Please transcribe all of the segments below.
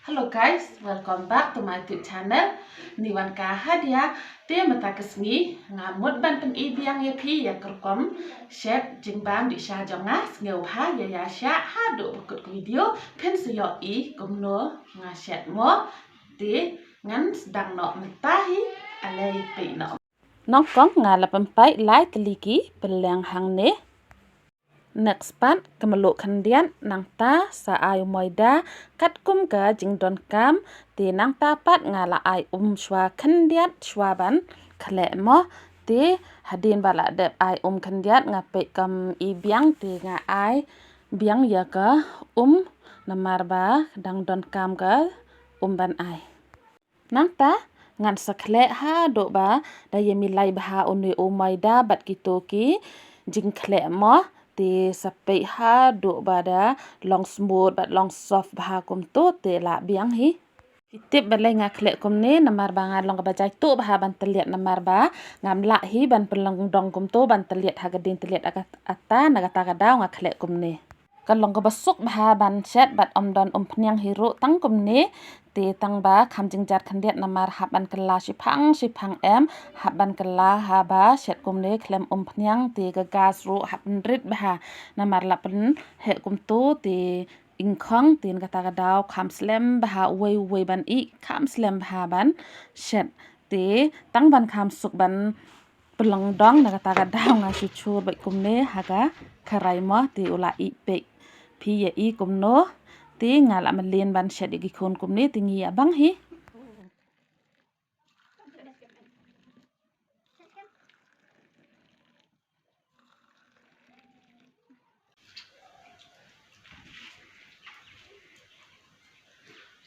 Hello guys, welcome back to my YouTube channel. Niwan ka hadia te mata kesngi ngamut ban pen ibiang ya pi ya kerkom chef jingban di sha jonga ngeu ha ya sha ha do bekut video pen seyo I kumno nga chat mo te ngan sedang no matahi alai pe no. Nong kong nga la pempai lai teliki peleng hang ne. Next part kemeluk kendian nang ta sa ayu moida kat kum ka jing don kam ti nang ta pat ngala ai shwa kendiat shwa ban khle mo ti hadin bala dep ai kendiat ngape kam I biang ti nga ai biang ya ka namar ba dang don kam ka ban ai nang ta ngan sakhle ha do ba da yemi lai ba uni moida bat kitoki jing khle mo ti sape ha do bada long smooth but long soft bah kum tu te la biang hi tip balai nga khle kum ne namar ba nga long ba jai tu bah ban teliat namar ba ngam la hi ban pelong dong kum tu ban teliat hagadin teliat ata nagata kada nga khle kum ne kalong ka basuk bah ban chat bat don pnyang hiro tang kum ne te tang ba kham jing jat khandiat namar haban kala shipang em haban kala ha ba chat kum ne klem pnyang te ga gas ro haban rit bah namar la pen he kum tu te ingkhong tin kata kadau kham slem bah wei ban I kham slem bah ban chat te tang ban kham suk ban pelong dong nagata kadau nga chuchu bai kum ne haga kharai mo te ula I pe pi ya I kum no ti ngala melin ban chat gi khon kum ne tingi abang hi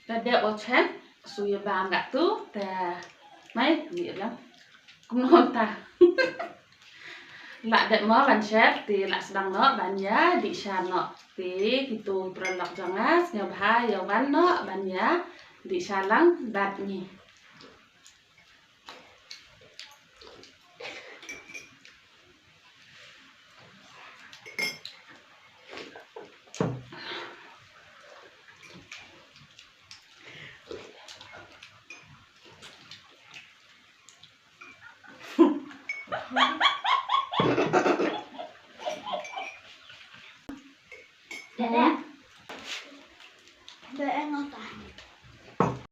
Tada o chat suya bang gak tu ta mai ni lang kum no ta la det mo ban chat ti la sedang no ban ya di sha no ti kitu prolog jangas ngabha ya ban no ban ya di salang dat ni